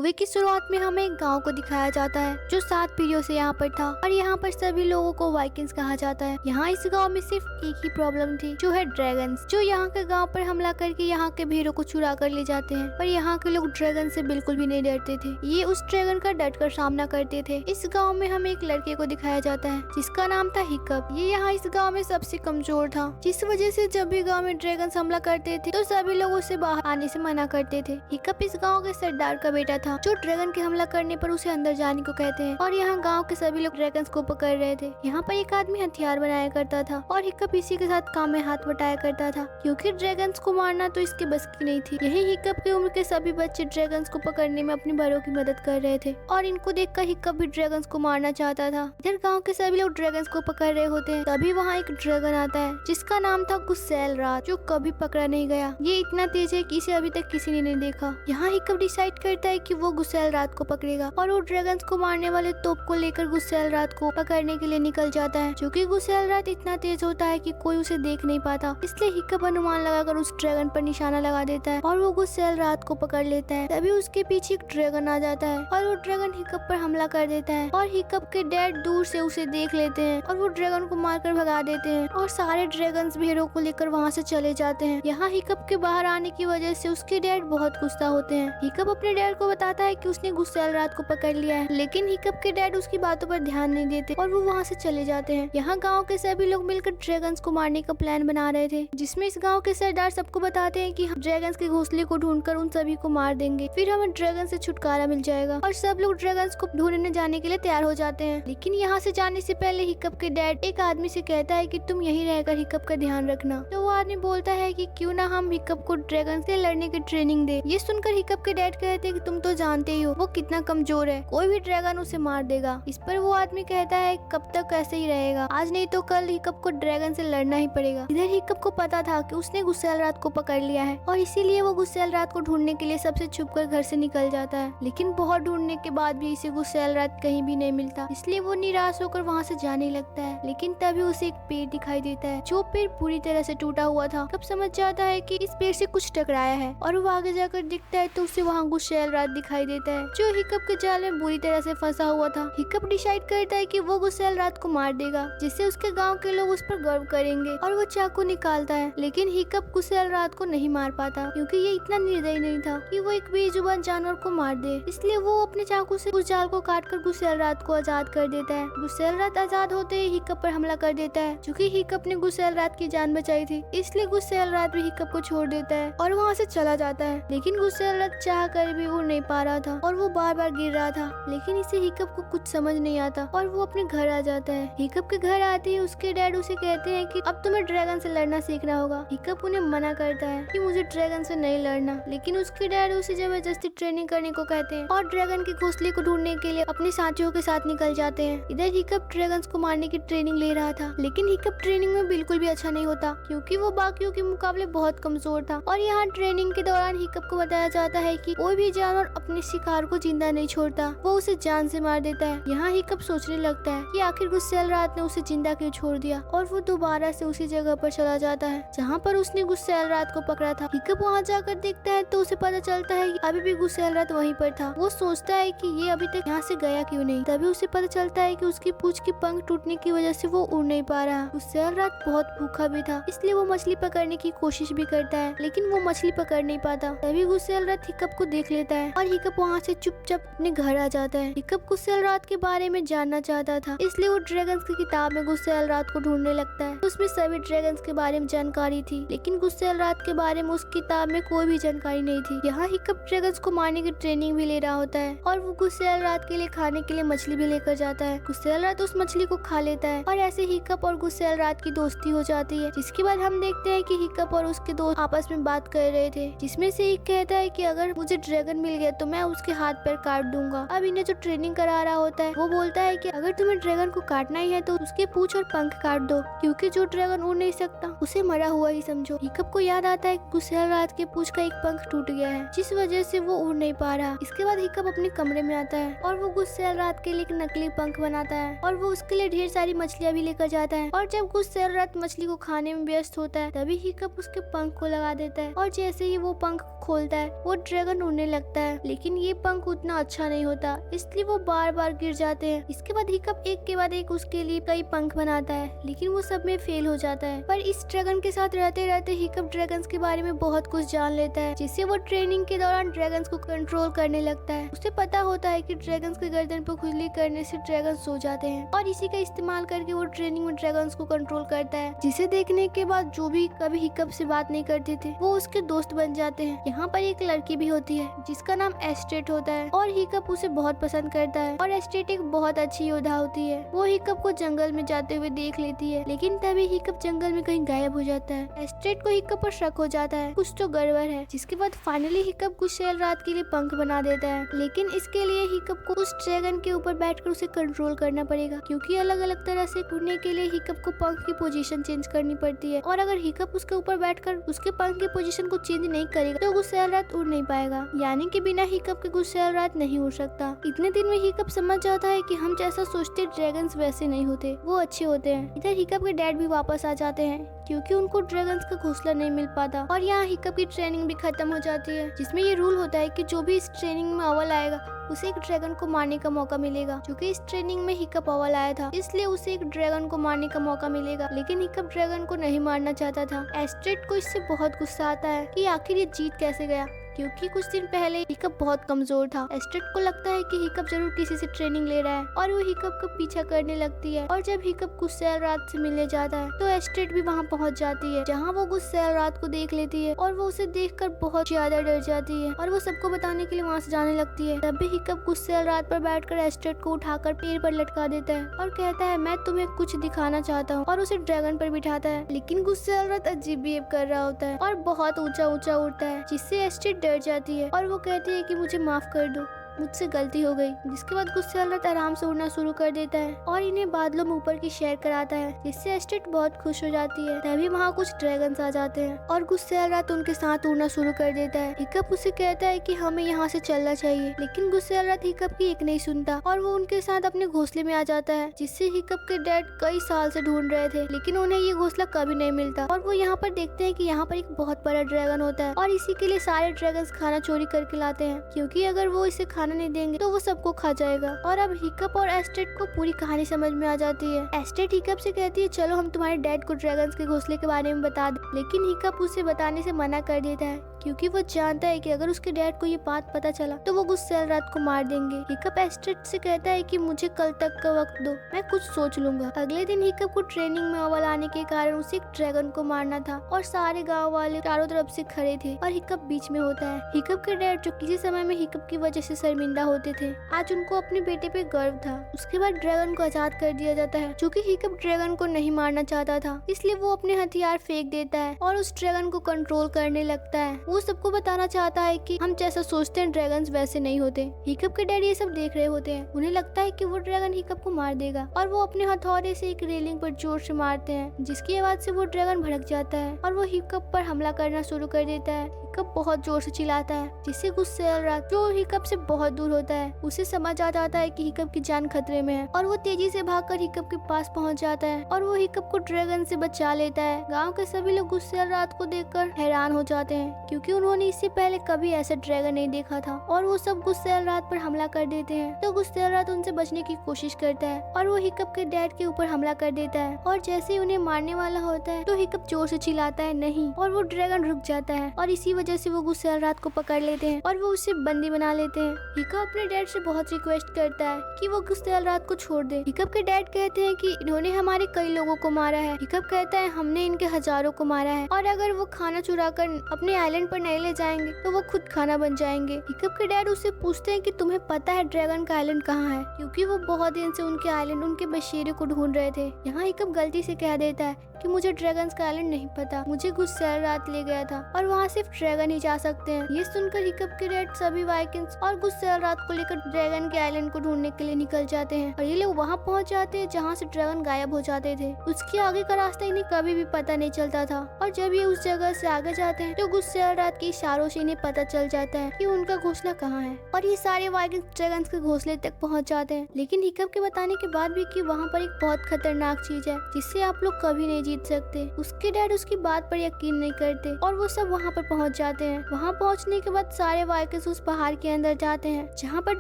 Movie की शुरुआत में हमें एक गांव को दिखाया जाता है जो 7 पीढ़ियों से यहाँ पर था और यहाँ पर सभी लोगों को वाइकिंग्स कहा जाता है। यहाँ इस गांव में सिर्फ एक ही प्रॉब्लम थी जो है ड्रैगन्स, जो यहाँ के गांव पर हमला करके यहाँ के भेड़ों को चुरा कर ले जाते हैं। पर यहाँ के लोग ड्रैगन से बिल्कुल भी नहीं डरते थे, ये उस ड्रैगन का डट कर सामना करते थे। इस गाँव में हमें एक लड़के को दिखाया जाता है जिसका नाम था हिकअप। ये यहाँ इस गाँव में सबसे कमजोर था, जिस वजह से जब भी गाँव में ड्रैगन हमला करते थे तो सभी लोग उसे बाहर आने से मना करते थे। हिकअप इस गाँव के सरदार का बेटा था जो ड्रैगन के हमला करने पर उसे अंदर जाने को कहते हैं और यहाँ गांव के सभी लोग ड्रैगन्स को पकड़ रहे थे। यहाँ पर एक आदमी हथियार बनाया करता था और हिकअप इसी के साथ काम में हाथ बटाया करता था, क्योंकि ड्रैगन्स को मारना तो इसके बस की नहीं थी। यही हिकअप की उम्र के सभी बच्चे ड्रैगन्स को पकड़ने में अपने बड़ों की मदद कर रहे थे और इनको देखकर हिकअप भी ड्रैगन्स को मारना चाहता था। इधर गाँव के सभी लोग ड्रैगन्स को पकड़ रहे होते हैं, तभी वहाँ एक ड्रैगन आता है जिसका नाम था गुस्सैल रात, जो कभी पकड़ा नहीं गया। ये इतना तेज है कि इसे अभी तक किसी ने नहीं देखा। यहाँ हिकअप डिसाइड करता है कि वो गुस्सैल रात को पकड़ेगा और वो ड्रैगन्स को मारने वाले तोप को लेकर गुस्सैल रात को पकड़ने के लिए निकल जाता है, जो कि गुस्सैल रात इतना तेज होता है कि कोई उसे देख नहीं पाता। इसलिए हिकअप अनुमान लगाकर उस ड्रैगन पर निशाना लगा देता है और वो गुस्सैल रात को पकड़ लेता है। तभी उसके पीछे एक ड्रैगन आ जाता है और वो ड्रैगन हिकअप पर हमला कर देता है और हिकअप के डैड दूर से उसे देख लेते हैं और वो ड्रैगन को मारकर भगा देते हैं और सारे ड्रैगन्स भेड़ों को लेकर वहाँ से चले जाते हैं। यहाँ हिकअप के बाहर आने की वजह से उसके डैड बहुत गुस्सा होते हैं। हिकअप अपने डैड को बताता है कि उसने गुस्सैल रात को पकड़ लिया है, लेकिन हिकअप के डैड उसकी बातों पर ध्यान नहीं देते और वो वहाँ से चले जाते हैं। यहाँ गांव के सभी लोग मिलकर ड्रैगन्स को मारने का प्लान बना रहे थे, जिसमें इस गांव के सरदार सबको बताते हैं कि हम ड्रैगन्स के घोंसले को ढूंढकर उन सभी को मार देंगे, फिर हमें ड्रैगन से छुटकारा मिल जाएगा। और सब लोग ड्रैगन्स को ढूंढने जाने के लिए तैयार हो जाते हैं। लेकिन यहाँ से जाने से पहले हिकअप के डैड एक आदमी से कहता है कि तुम यहीं रहकर हिकअप का ध्यान रखना। तो वो आदमी बोलता है कि क्यों ना हम हिकअप को ड्रैगन से लड़ने की ट्रेनिंग दे। ये सुनकर हिकअप के डैड कहते हैं कि तुम तो जानते ही हो वो कितना कमजोर है, कोई भी ड्रैगन उसे मार देगा। इस पर वो आदमी कहता है कब तक ऐसे ही रहेगा, आज नहीं तो कल हिकअप को ड्रैगन से लड़ना ही पड़ेगा। इधर हिकअप को पता था कि उसने गुस्सैल रात को पकड़ लिया है और इसीलिए वो गुस्सैल रात को ढूंढने के लिए सबसे छुपकर घर से निकल जाता है। लेकिन बहुत ढूंढने के बाद भी इसे गुस्सैल रात कहीं भी नहीं मिलता, इसलिए वो निराश होकर वहाँ से जाने लगता है। लेकिन तभी उसे एक पेड़ दिखाई देता है जो पेड़ पूरी तरह से टूटा हुआ था। हिकअप समझ जाता है कि इस पेड़ से कुछ टकराया है और वो आगे जाकर दिखता है तो उसे वहाँ गुस्सैल रात दिखाई देता है जो हिकअप के जाल में बुरी तरह से फंसा हुआ था। हिकअप डिसाइड करता है कि वो गुस्सैल रात को मार देगा, जिससे उसके गांव के लोग उस पर गर्व करेंगे और वो चाकू निकालता है। लेकिन हिकअप गुस्सैल रात को नहीं मार पाता, क्योंकि ये इतना निर्दयी नहीं था कि वो एक बेजुबान जानवर को मार दे। इसलिए वो अपने चाकू से उस जाल को काटकर गुस्सैल रात को आजाद कर देता है। गुस्सैल रात आजाद होते ही हिकअप पर हमला कर देता है, क्योंकि हिकअप ने गुस्सैल रात की जान बचाई थी। इसलिए गुस्सैल रात भी हिकअप को छोड़ देता है और वहाँ से चला जाता है। लेकिन गुस्सैल रात चाह कर भी उड़ नहीं पा रहा था और वो बार बार गिर रहा था, लेकिन इसे हिकअप को कुछ समझ नहीं आता और वो अपने घर आ जाता है। हिकअप के घर आते ही उसके डैड उसे कहते हैं कि अब तुम्हें ड्रैगन से लड़ना सीखना होगा। हिकअप उन्हें मना करता है कि मुझे ड्रैगन से नहीं लड़ना, लेकिन उसके डैड उसे जबरदस्ती ट्रेनिंग करने को कहते हैं और ड्रैगन के घोंसले को ढूंढने के लिए अपने साथियों के साथ निकल जाते हैं। इधर हिकअप ड्रैगन्स को मारने की ट्रेनिंग ले रहा था, लेकिन हिकअप ट्रेनिंग में बिल्कुल भी अच्छा नहीं होता, क्योंकि वो बाकियों के मुकाबले बहुत कमजोर था। और यहाँ ट्रेनिंग के दौरान हिकअप को बताया जाता है कि कोई भी जानवर अपने शिकार को जिंदा नहीं छोड़ता, वो उसे जान से मार देता है। यहाँ हिकअप सोचने लगता है कि आखिर गुस्सैल रात ने उसे जिंदा क्यों छोड़ दिया और वो दोबारा से उसी जगह पर चला जाता है जहाँ पर उसने गुस्सैल रात को पकड़ा था। हिकअप वहाँ जाकर देखता है तो उसे पता चलता है कि अभी भी गुस्सैल रात वहीं पर था। वो सोचता है कि ये अभी तक यहाँ से गया क्यों नहीं। तभी उसे पता चलता है कि उसकी पूंछ के पंख टूटने की वजह से वो उड़ नहीं पा रहा। गुस्सैल रात बहुत भूखा भी था, इसलिए वो मछली पकड़ने की कोशिश भी करता है, लेकिन वो मछली पकड़ नहीं पाता। तभी गुस्सैल रात हिकअप को देख लेता है और हिकअप वहाँ से चुपचाप अपने घर आ जाता है। हिकअप गुस्सैल रात के बारे में जानना चाहता था, इसलिए वो ड्रैगन्स की किताब में गुस्सैल रात को ढूंढने लगता है। उसमें सभी ड्रैगन्स के बारे में जानकारी थी, लेकिन गुस्सैल रात के बारे में उस किताब में कोई भी जानकारी नहीं थी। यहाँ हिकअप ड्रैगन्स को मारने की ट्रेनिंग भी ले रहा होता है और वो गुस्सैल रात के लिए खाने के लिए मछली भी लेकर जाता है। गुस्सैल रात उस मछली को खा लेता है और ऐसे हिकअप और गुस्सैल रात की दोस्ती हो जाती है। जिसके बाद हम देखते हैं कि हिकअप और उसके दोस्त आपस में बात कर रहे थे, जिसमें से एक कहता है कि अगर मुझे ड्रैगन मिल गया तो मैं उसके हाथ पैर काट दूंगा। अब इन्हें जो ट्रेनिंग करा रहा होता है वो बोलता है कि अगर तुम्हें ड्रैगन को काटना ही है तो उसके पूंछ और पंख काट दो, क्योंकि जो ड्रैगन उड़ नहीं सकता उसे मरा हुआ ही समझो। हिकअप को याद आता है कि गुस्सैल रात के पूंछ का एक पंख टूट गया है, जिस वजह से वो उड़ नहीं पा रहा। इसके बाद हिकअप अपने कमरे में आता है और वो गुस्सैल रात के लिए एक नकली पंख बनाता है और वो उसके लिए ढेर सारी मछलियाँ भी लेकर जाता है। और जब गुस्सैल रात मछली को खाने में व्यस्त होता है तभी हिकअप उसके पंख को लगा देता है और जैसे ही वो पंख खोलता है वो ड्रैगन उड़ने लगता है। लेकिन ये पंख उतना अच्छा नहीं होता, इसलिए वो बार बार गिर जाते हैं। इसके बाद हिकअप एक के बाद एक उसके लिए कई पंख बनाता है, लेकिन वो सब में फेल हो जाता है। पर इस ड्रैगन के साथ रहते रहते हिकअप ड्रैगन्स के बारे में बहुत कुछ जान लेता है, जिससे वो ट्रेनिंग के दौरान ड्रैगन्स को कंट्रोल करने लगता है। उसे पता होता है कि ड्रैगन्स के गर्दन पर खुजली करने से ड्रैगन सो जाते हैं, और इसी का इस्तेमाल करके वो ट्रेनिंग में ड्रैगन्स को कंट्रोल करता है, जिसे देखने के बाद जो भी कभी हिकअप से बात नहीं करते थे वो उसके दोस्त बन जाते हैं। यहाँ पर एक लड़की भी होती है जिसका नाम एस्टेट होता है, और हिकअप उसे बहुत पसंद करता है। और एस्टेट एक बहुत अच्छी योद्धा होती है। वो हिकअप को जंगल में जाते हुए देख लेती है, लेकिन तभी हिकअप जंगल में कहीं गायब हो जाता है। एस्टेट को हिकअप पर शक हो जाता है, कुछ तो गड़बड़ है। जिसके बाद फाइनली हिकअप कुछ शेर रात के लिए पंख बना देता है, लेकिन इसके लिए हिकअप को उस ड्रैगन के ऊपर बैठकर उसे कंट्रोल करना पड़ेगा, क्योंकि अलग अलग तरह से उड़ने के लिए हिकअप को पंख की पोजीशन चेंज करनी पड़ती है। और अगर हिकअप उसके ऊपर बैठकर उसके पंख की पोजीशन को चेंज नहीं करेगा तो गुस्सैल रात उड़ नहीं पाएगा, यानी कि बिना हिकअप के गुस्सैल रात नहीं उड़ सकता। इतने दिन में हिकअप समझ जाता है कि हम जैसा सोचते ड्रैगन्स वैसे नहीं होते, वो अच्छे होते हैं। इधर हिकअप के डैड भी वापस आ जाते हैं, क्योंकि उनको ड्रैगन्स का घोंसला नहीं मिल पाता। और यहाँ हिकअप की ट्रेनिंग भी खत्म हो जाती है, जिसमें ये रूल होता है कि जो भी इस ट्रेनिंग में अव्वल आएगा उसे एक ड्रैगन को मारने का मौका मिलेगा। क्योंकि इस ट्रेनिंग में हिकअप अव्वल आया था, इसलिए उसे एक ड्रैगन को मारने का मौका मिलेगा, लेकिन हिकअप ड्रैगन को नहीं मारना चाहता था। एस्टेट को इससे बहुत गुस्सा आता है कि आखिर ये जीत कैसे गया, क्योंकि कुछ दिन पहले हिकअप बहुत कमजोर था। एस्टेट को लगता है कि हिकअप जरूर किसी से ट्रेनिंग ले रहा है, और वो हिकअप का पीछा करने लगती है। और जब हिकअप गुस्सैल रात से मिलने जाता है तो एस्टेट भी वहाँ पहुँच जाती है, जहाँ वो गुस्सैल रात को देख लेती है, और वो उसे देखकर बहुत ज्यादा डर जाती है, और वो सबको बताने के लिए वहाँ से जाने लगती है। तब भी हिकअप गुस्सैल रात पर बैठकर एस्टेट को उठाकर पेड़ पर लटका देता है और कहता है मैं तुम्हें कुछ दिखाना चाहता हूँ, और उसे ड्रैगन पर बिठाता है। लेकिन गुस्सैल रात अजीब बिहेव कर रहा होता है और बहुत ऊंचा ऊंचा उड़ता है, जिससे एस्टेट डर जाती है और वो कहती है कि मुझे माफ कर दो, मुझसे गलती हो गई। जिसके बाद गुस्सैल रात आराम से उड़ना शुरू कर देता है और इन्हें बादलों में ऊपर की सैर कराता है, जिससे एस्टेट बहुत खुश हो जाती है। तभी वहाँ कुछ ड्रैगन्स आ जाते हैं और गुस्सैल रात उनके साथ उड़ना शुरू कर देता है। हिकअप उसे कहता है कि हमें यहाँ से चलना चाहिए, लेकिन गुस्सैल रात हिकअप की एक नहीं सुनता और वो उनके साथ अपने घोंसले में आ जाता है, जिससे हिकअप के डैड कई साल से ढूंढ रहे थे, लेकिन उन्हें ये घोंसला कभी नहीं मिलता। और वो यहाँ पर देखते हैं कि यहाँ पर एक बहुत बड़ा ड्रैगन होता है, और इसी के लिए सारे ड्रैगन्स खाना चोरी करके लाते हैं, क्योंकि अगर वो इसे खाना नहीं देंगे तो वो सबको खा जाएगा। और अब हिकअप और एस्टेट को पूरी कहानी समझ में आ जाती है। एस्टेट हिकअप से कहती है चलो हम तुम्हारे डैड को ड्रैगन्स के घोंसले के बारे में बता दें, लेकिन हिकअप उसे बताने से मना कर देता है, क्योंकि वो जानता है कि अगर उसके डैड को ये बात पता चला तो वो गुस्सैल रात को मार देंगे। हिकअप एस्टेट से कहता है कि मुझे कल तक का वक्त दो, मैं कुछ सोच लूंगा। अगले दिन हिकअप को ट्रेनिंग में अव्वल आने के कारण उसे एक ड्रैगन को मारना था, और सारे गांव वाले चारों तरफ से खड़े थे और हिकअप बीच में होता है। हिकअप के डैड जो किसी समय में हिकअप की वजह से शर्मिंदा होते थे, आज उनको अपने बेटे पे गर्व था। उसके बाद ड्रैगन को आजाद कर दिया जाता है। चूँकि हिकअप ड्रैगन को नहीं मारना चाहता था, इसलिए वो अपने हथियार फेंक देता है और उस ड्रैगन को कंट्रोल करने लगता है। वो सबको बताना चाहता है कि हम जैसा सोचते हैं ड्रैगन्स वैसे नहीं होते। हिकअप के डैड ये सब देख रहे होते हैं। उन्हें लगता है कि वो ड्रैगन हिकअप को मार देगा, और वो अपने हथौड़े से एक रेलिंग पर जोर से मारते हैं, जिसकी आवाज से वो ड्रैगन भड़क जाता है और वो हिकअप पर हमला करना शुरू कर देता है। हिकअप बहुत जोर से चिल्लाता है, जिससे गुस्सैल रात जो हिकअप से बहुत दूर होता है उसे समझ आ जाता है कि हिकअप की जान खतरे में है, और वो तेजी से भागकर हिकअप के पास पहुंच जाता है और वो हिकअप को ड्रैगन से बचा लेता है। गांव के सभी लोग गुस्सैल रात को देखकर हैरान हो जाते हैं, क्योंकि उन्होंने इससे पहले कभी ऐसा ड्रैगन नहीं देखा था, और वो सब गुस्सैल रात पर हमला कर देते हैं। तो गुस्सैल रात उनसे बचने की कोशिश करता है और वो हिकअप के डैड के ऊपर हमला कर देता है, और जैसे ही उन्हें मारने वाला होता है तो हिकअप जोर से चिल्लाता है नहीं, और वो ड्रैगन रुक जाता है, और इसी वजह से वो गुस्सैल रात को पकड़ लेते हैं और वो उसे बंदी बना लेते हैं। हिकअप अपने डैड से बहुत रिक्वेस्ट करता है कि वो गुस्सैल रात को छोड़ दे। हिकअप के डैड कहते हैं कि इन्होंने हमारे कई लोगों को मारा है। हिकअप कहता है हमने इनके हजारों को मारा है, और अगर वो खाना चुरा कर अपने आइलैंड पर नहीं ले जाएंगे तो वो खुद खाना बन जाएंगे। हिकअप के डैड उससे पूछते हैं कि तुम्हें पता है ड्रैगन का आइलैंड कहाँ है, क्योंकि वो बहुत दिन से उनके आइलैंड उनके बसेरे को ढूंढ रहे थे। यहाँ हिकअप गलती से कह देता है कि मुझे ड्रैगन्स का आइलैंड नहीं पता, मुझे गुस्सैल रात ले गया था और वहाँ सिर्फ ड्रैगन ही जा सकते हैं। ये सुनकर हिकअप के डैड सभी वाइकिंग्स और गुस्सैल रात को लेकर ड्रैगन के आइलैंड को ढूंढने के लिए निकल जाते हैं, और ये लोग वहाँ पहुँच जाते हैं जहाँ से ड्रैगन गायब हो जाते थे। उसके आगे का रास्ता इन्हें कभी भी पता नहीं चलता था, और जब ये उस जगह से आगे जाते हैं तो गुस्सैल रात के इशारों से इन्हें पता चल जाता है कि उनका घोंसला कहाँ है और ये सारे वाइकिंग्स ड्रैगन्स के घोंसले तक पहुँच जाते हैं। लेकिन हिकअप के बताने के बाद भी कि वहाँ पर एक बहुत खतरनाक चीज है जिससे आप लोग कभी नहीं जीत सकते। उसके डैड उसकी बात पर यकीन नहीं करते और वो सब वहाँ पर पहुँच जाते हैं। वहाँ पहुँचने के बाद सारे वाइकिंग्स उस पहाड़ के अंदर जाते हैं जहाँ पर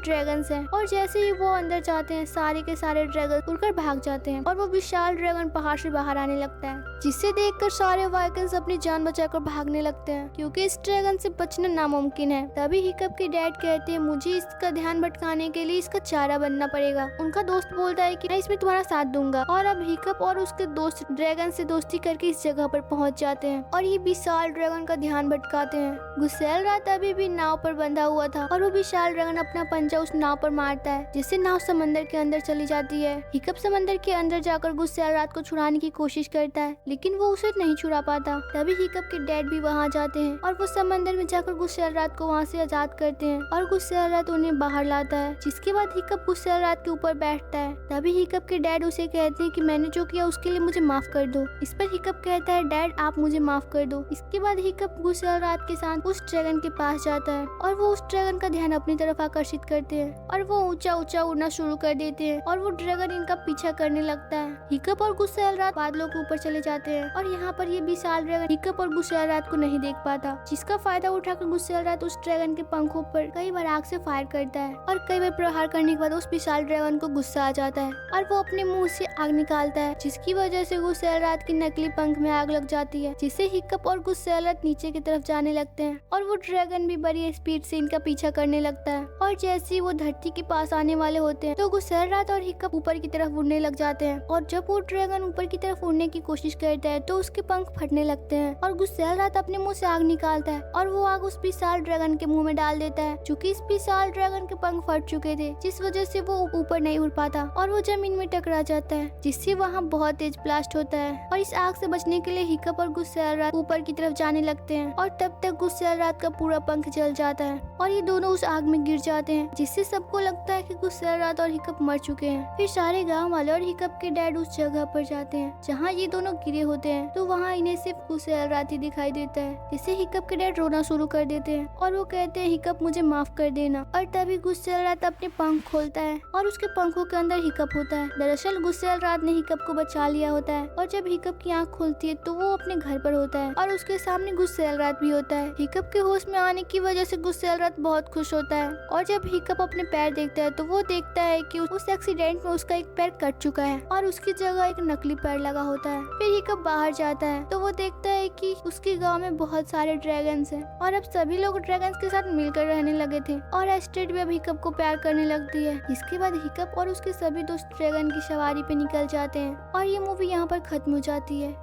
ड्रैगन्स हैं और जैसे ही वो अंदर जाते हैं सारे के सारे ड्रैगन उड़कर भाग जाते हैं और वो विशाल ड्रैगन पहाड़ से बाहर आने लगता है, जिसे देखकर सारे वाइकिंग्स अपनी जान बचाकर भागने लगते हैं क्योंकि इस ड्रैगन से बचना नामुमकिन है। तभी हिकअप के डैड कहते हैं मुझे इसका ध्यान भटकाने के लिए इसका चारा बनना पड़ेगा। उनका दोस्त बोलता है कि मैं इसमें तुम्हारा साथ दूंगा और अब हिकअप और उसके दोस्त ड्रैगन से दोस्ती करके इस जगह पर पहुंच जाते हैं और ये विशाल ड्रैगन का ध्यान भटकाते हैं। गुस्सेलरात अभी भी नाव पर बंधा हुआ था और वो विशाल ड्रैगन अपना पंजा उस नाव पर मारता है जिससे नाव समंदर के अंदर चली जाती है। हिकअप समंदर के अंदर जाकर गुस्सेलरात को छुड़ाने की कोशिश करता है लेकिन वो उसे नहीं छुड़ा पाता। तभी हिकअप के डैड भी वहाँ जाते हैं और वो समंदर में जाकर गुस्सेलरात को वहाँ से आजाद करते हैं और गुस्सेलरात उन्हें बाहर लाता है, जिसके बाद हिकअप गुस्सेलरात के ऊपर बैठता है। तभी हिकअप के डैड उसे कहते हैं कि मैंने जो किया उसके लिए मुझे माफ कर दो। इस पर हिकअप कहता है डैड आप मुझे माफ कर दो। इसके बाद हिकअप गुस्सेलरात के साथ उस ड्रैगन के पास जाता है और वो उस ड्रैगन का ध्यान अपनी तरफ आकर्षित करते हैं और वो ऊंचा ऊंचा उड़ना शुरू कर देते हैं और वो ड्रैगन इनका पीछा करने लगता है। हिकअप और गुस्सेलरात बादलों के ऊपर चले जाते हैं और यहाँ पर ये विशाल ड्रैगन हिकअप और गुस्सेलरात को नहीं देख पाता, जिसका फायदा उठाकर गुस्सेलरात उस ड्रैगन के पंखों पर कई बार आग से फायर करता है और कई बार प्रहार करने के बाद उस विशाल ड्रैगन को गुस्सा आ जाता है और वो अपने मुंह से आग निकालता है, जिसकी वजह से गुस्सेलरात के नकली पंख में आग लग जाती है, जिससे हिकअप और गुस्सेलरात नीचे की तरफ जाने लगते हैं और वो ड्रैगन भी बड़ी स्पीड से इनका पीछा करने लगता है। और जैसे ही वो धरती के पास आने वाले होते हैं तो गुस्सेलरात और हिकअप ऊपर की तरफ उड़ने लग जाते हैं और जब वो ड्रैगन ऊपर की तरफ उड़ने की कोशिश करता है तो उसके पंख फटने लगते हैं और गुस्सेलरात अपने मुंह से आग निकालता है और वो आग उस विशाल ड्रैगन के मुंह में डाल देता है। चूंकि इस विशाल ड्रैगन के पंख फट चुके थे जिस वजह से वो ऊपर नहीं उड़ पाता और वो जमीन में टकरा जाता है, जिससे वहाँ बहुत तेज ब्लास्ट होता है और इस आग से बचने के लिए हिकअप और गुस्सेलरात ऊपर की तरफ जाने लगते हैं और तब तक गुस्सेलरात का पूरा पंख जल जाता है और ये दोनों उस आग में गिर जाते हैं, जिससे सबको लगता है कि गुस्सेलरात और हिकअप मर चुके हैं। फिर सारे गाँव वाले और हिकअप के डैड उस जगह पर जाते हैं जहाँ ये दोनों गिरे होते हैं तो वहाँ इन्हें सिर्फ गुस्सेलरात ही दिखाई देता है, जिससे हिकअप के डैड रोना शुरू कर देते हैं और वो कहते हैं हिकअप मुझे माफ कर देना। और तभी गुस्सेलरात अपने पंख खोलता है और उसके पंखों के अंदर हिकअप होता है। दरअसल गुस्सेलरात ने हिकअप को बचा लिया होता है और जब हिकअप की आंख खुलती है तो वो अपने घर पर होता है और उसके सामने गुस्सेलरात भी होता है। हिकअप के होश में आने की वजह से गुस्सेलरात बहुत खुश होता है और जब हिकअप अपने पैर देखता है तो वो देखता है कि उस एक्सीडेंट में उसका एक पैर कट चुका है और उसकी जगह एक नकली पैर लगा होता है। फिर हिकअप बाहर जाता है तो वो देखता है कि उसके गांव में बहुत सारे ड्रैगन्स हैं और अब सभी लोग ड्रैगन्स के साथ मिलकर रहने लगे थे और एस्टेड भी अब हिकअप को प्यार करने लगती है। इसके बाद हिकअप और उसके सभी दोस्त ड्रैगन की सवारी पे निकल जाते हैं और ये मूवी यहाँ पर खत्म हो जाती है।